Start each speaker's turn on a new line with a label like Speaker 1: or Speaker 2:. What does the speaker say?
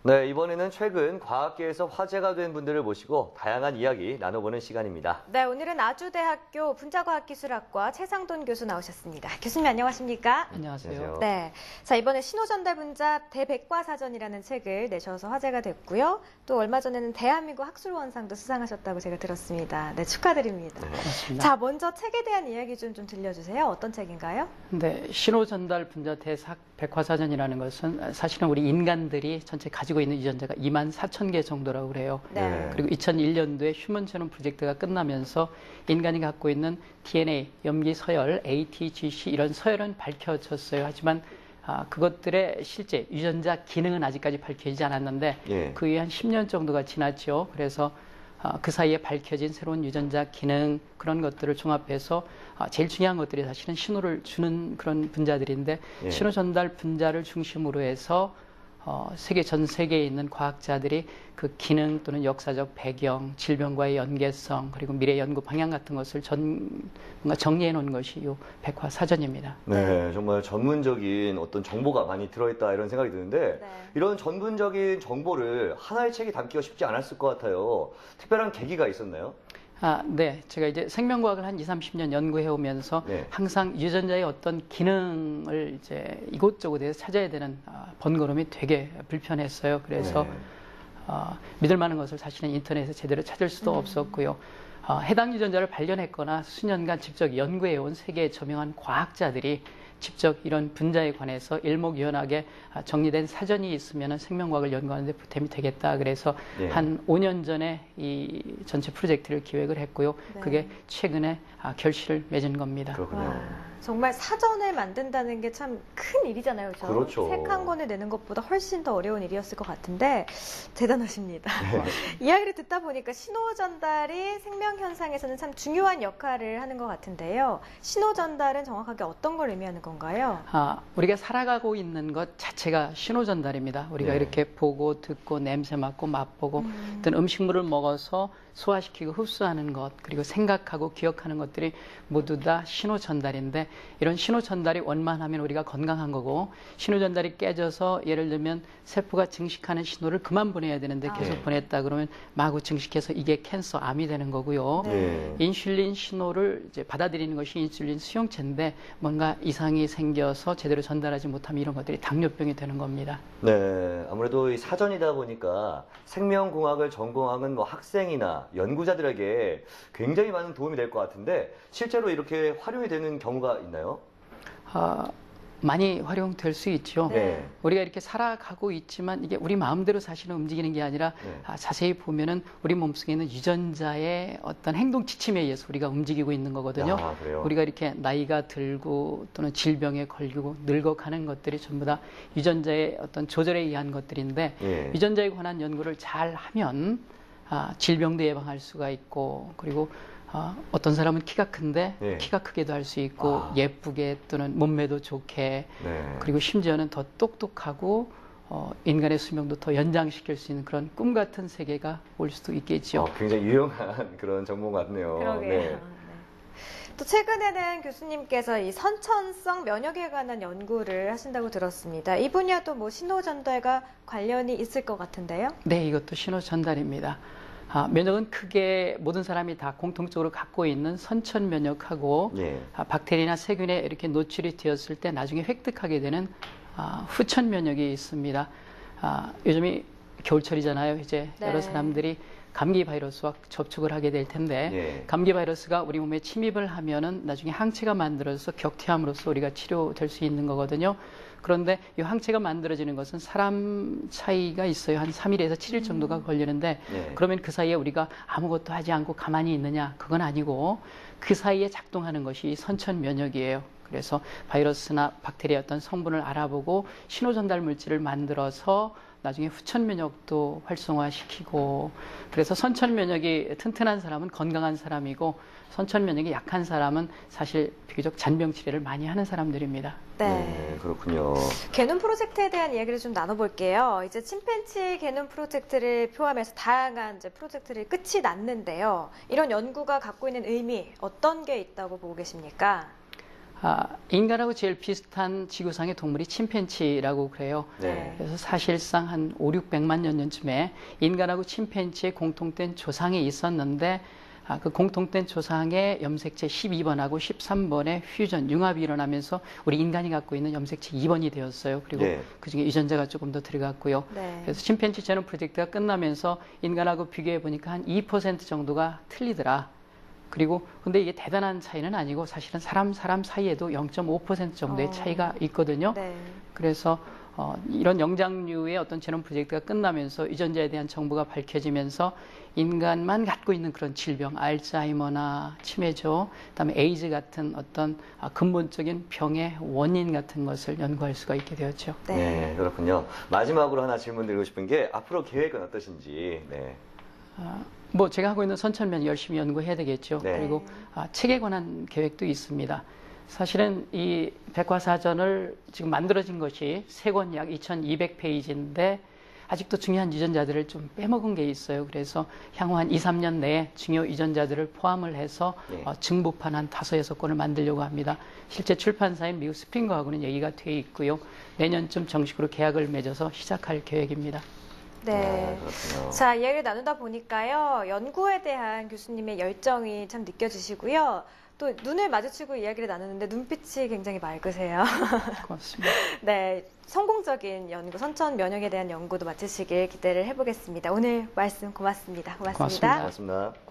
Speaker 1: 네, 이번에는 최근 과학계에서 화제가 된 분들을 모시고 다양한 이야기 나눠보는 시간입니다.
Speaker 2: 네, 오늘은 아주대학교 분자과학기술학과 최상돈 교수 나오셨습니다. 교수님 안녕하십니까?
Speaker 3: 안녕하세요.
Speaker 2: 네, 자 이번에 신호전달분자 대백과사전이라는 책을 내셔서 화제가 됐고요. 또 얼마 전에는 대한민국 학술원상도 수상하셨다고 제가 들었습니다. 네, 축하드립니다.
Speaker 3: 네, 고맙습니다.
Speaker 2: 자, 먼저 책에 대한 이야기 좀 들려주세요. 어떤 책인가요?
Speaker 3: 네, 신호전달분자 대백과사전이라는 것은 사실은 우리 인간들이 전체 가지고 있는 유전자가 24,000개 정도라고 그래요.
Speaker 2: 네.
Speaker 3: 그리고 2001년도에 휴먼 제놈 프로젝트가 끝나면서 인간이 갖고 있는 DNA, 염기 서열, ATGC 이런 서열은 밝혀졌어요. 하지만 그것들의 실제 유전자 기능은 아직까지 밝혀지지 않았는데 그 이후 한 10년 정도가 지났죠. 그래서 그 사이에 밝혀진 새로운 유전자 기능 그런 것들을 종합해서 제일 중요한 것들이 사실은 신호를 주는 그런 분자들인데 신호 전달 분자를 중심으로 해서 전 세계에 있는 과학자들이 그 기능 또는 역사적 배경, 질병과의 연계성, 그리고 미래 연구 방향 같은 것을 뭔가 정리해 놓은 것이 이 백과사전입니다.
Speaker 1: 네, 정말 전문적인 어떤 정보가 많이 들어있다 이런 생각이 드는데 이런 전문적인 정보를 하나의 책에 담기가 쉽지 않았을 것 같아요. 특별한 계기가 있었나요?
Speaker 3: 네. 제가 이제 생명과학을 한 20, 30년 연구해 오면서 항상 유전자의 어떤 기능을 이제 이곳저곳에서 찾아야 되는 번거로움이 되게 불편했어요. 그래서 믿을 만한 것을 사실은 인터넷에서 제대로 찾을 수도 없었고요. 해당 유전자를 발견했거나 수년간 직접 연구해 온 세계의 저명한 과학자들이 직접 이런 분자에 관해서 일목요연하게 정리된 사전이 있으면 생명과학을 연구하는 데 보탬이 되겠다. 그래서 한 5년 전에 이 전체 프로젝트를 기획을 했고요. 그게 최근에 결실을 맺은 겁니다.
Speaker 1: 그렇군요.
Speaker 2: 정말 사전을 만든다는 게 참 큰 일이잖아요.
Speaker 1: 그렇죠.
Speaker 2: 책 한 권을 내는 것보다 훨씬 더 어려운 일이었을 것 같은데 대단하십니다. 이야기를 듣다 보니까 신호 전달이 생명 현상에서는 참 중요한 역할을 하는 것 같은데요. 신호 전달은 정확하게 어떤 걸 의미하는 건가요?
Speaker 3: 우리가 살아가고 있는 것 자체가 신호 전달입니다. 우리가 이렇게 보고 듣고 냄새 맡고 맛보고 어떤 음식물을 먹어서 소화시키고 흡수하는 것 그리고 생각하고 기억하는 것들이 모두 다 신호 전달인데 이런 신호 전달이 원만하면 우리가 건강한 거고 신호 전달이 깨져서 예를 들면 세포가 증식하는 신호를 그만 보내야 되는데 계속 보냈다 그러면 마구 증식해서 이게 캔서 암이 되는 거고요. 인슐린 신호를 이제 받아들이는 것이 인슐린 수용체인데 뭔가 이상이 생겨서 제대로 전달하지 못하면 이런 것들이 당뇨병이 되는 겁니다.
Speaker 1: 네, 아무래도 이 사전이다 보니까 생명공학을 전공하는 학생이나 연구자들에게 굉장히 많은 도움이 될 것 같은데 실제로 이렇게 활용이 되는 경우가 있나요?
Speaker 3: 많이 활용될 수 있죠. 우리가 이렇게 살아가고 있지만 이게 우리 마음대로 사실은 움직이는 게 아니라 자세히 보면은 우리 몸속에 있는 유전자의 어떤 행동 지침에 의해서 우리가 움직이고 있는 거거든요. 우리가 이렇게 나이가 들고 또는 질병에 걸리고 늙어가는 것들이 전부 다 유전자의 어떤 조절에 의한 것들인데 유전자에 관한 연구를 잘 하면 질병도 예방할 수가 있고 그리고 어떤 사람은 키가 큰데 키가 크게도 할 수 있고 예쁘게 또는 몸매도 좋게 그리고 심지어는 더 똑똑하고 인간의 수명도 더 연장시킬 수 있는 그런 꿈 같은 세계가 올 수도 있겠죠.
Speaker 1: 굉장히 유용한 그런 정보 같네요.
Speaker 2: 그러게요. 또 최근에는 교수님께서 이 선천성 면역에 관한 연구를 하신다고 들었습니다. 이 분야도 뭐 신호 전달과 관련이 있을 것 같은데요?
Speaker 3: 네, 이것도 신호 전달입니다. 면역은 크게 모든 사람이 다 공통적으로 갖고 있는 선천 면역하고 박테리아나 세균에 이렇게 노출이 되었을 때 나중에 획득하게 되는 후천 면역이 있습니다. 요즘이 겨울철이잖아요. 이제 여러 사람들이 감기 바이러스와 접촉을 하게 될 텐데 감기 바이러스가 우리 몸에 침입을 하면은 나중에 항체가 만들어져서 격퇴함으로써 우리가 치료될 수 있는 거거든요. 그런데 이 항체가 만들어지는 것은 사람 차이가 있어요. 한 3일에서 7일 정도가 걸리는데 그러면 그 사이에 우리가 아무것도 하지 않고 가만히 있느냐? 그건 아니고 그 사이에 작동하는 것이 선천 면역이에요. 그래서 바이러스나 박테리아 어떤 성분을 알아보고 신호 전달 물질을 만들어서 나중에 후천 면역도 활성화시키고 그래서 선천 면역이 튼튼한 사람은 건강한 사람이고 선천 면역이 약한 사람은 사실 비교적 잔병 치레를 많이 하는 사람들입니다.
Speaker 1: 네, 그렇군요.
Speaker 2: 개놈 프로젝트에 대한 이야기를 좀 나눠볼게요. 이제 침팬치 개놈 프로젝트를 포함해서 다양한 이제 프로젝트를 끝이 났는데요. 이런 연구가 갖고 있는 의미 어떤 게 있다고 보고 계십니까?
Speaker 3: 인간하고 제일 비슷한 지구상의 동물이 침팬지라고 그래요.
Speaker 1: 네.
Speaker 3: 그래서 사실상 한 5, 600만 년 전쯤에 인간하고 침팬지의 공통된 조상이 있었는데 그 공통된 조상의 염색체 12번하고 13번의 퓨전, 융합이 일어나면서 우리 인간이 갖고 있는 염색체 2번이 되었어요. 그리고
Speaker 1: 네.
Speaker 3: 그중에 유전자가 조금 더 들어갔고요.
Speaker 2: 네.
Speaker 3: 그래서 침팬지 제논 프로젝트가 끝나면서 인간하고 비교해 보니까 한 2% 정도가 틀리더라. 그리고 근데 이게 대단한 차이는 아니고 사실은 사람 사이에도 0.5% 정도의 차이가 있거든요.
Speaker 2: 네.
Speaker 3: 그래서 이런 영장류의 어떤 제논 프로젝트가 끝나면서 유전자에 대한 정보가 밝혀지면서 인간만 갖고 있는 그런 질병, 알츠하이머나 치매죠, 그다음에 에이즈 같은 어떤 근본적인 병의 원인 같은 것을 연구할 수가 있게 되었죠.
Speaker 2: 네.
Speaker 1: 네, 그렇군요. 마지막으로 하나 질문 드리고 싶은 게 앞으로 계획은 어떠신지. 네.
Speaker 3: 뭐 제가 하고 있는 선천면 열심히 연구해야 되겠죠.
Speaker 1: 네.
Speaker 3: 그리고 책에 관한 계획도 있습니다. 사실은 이 백과사전을 지금 만들어진 것이 3권 약 2200페이지인데 아직도 중요한 유전자들을 좀 빼먹은 게 있어요. 그래서 향후 한 2, 3년 내에 중요 유전자들을 포함을 해서
Speaker 1: 네.
Speaker 3: 증부판 한 5, 6권을 만들려고 합니다. 실제 출판사인 미국 스프링거하고는 얘기가 돼 있고요. 내년쯤 정식으로 계약을 맺어서 시작할 계획입니다.
Speaker 2: 네.
Speaker 1: 그렇군요.
Speaker 2: 자, 이야기를 나누다 보니까요, 연구에 대한 교수님의 열정이 참 느껴지시고요. 또 눈을 마주치고 이야기를 나누는데 눈빛이 굉장히 맑으세요.
Speaker 3: 고맙습니다.
Speaker 2: 네, 성공적인 연구, 선천 면역에 대한 연구도 마치시길 기대를 해보겠습니다. 오늘 말씀 고맙습니다. 고맙습니다.
Speaker 3: 고맙습니다.
Speaker 1: 고맙습니다.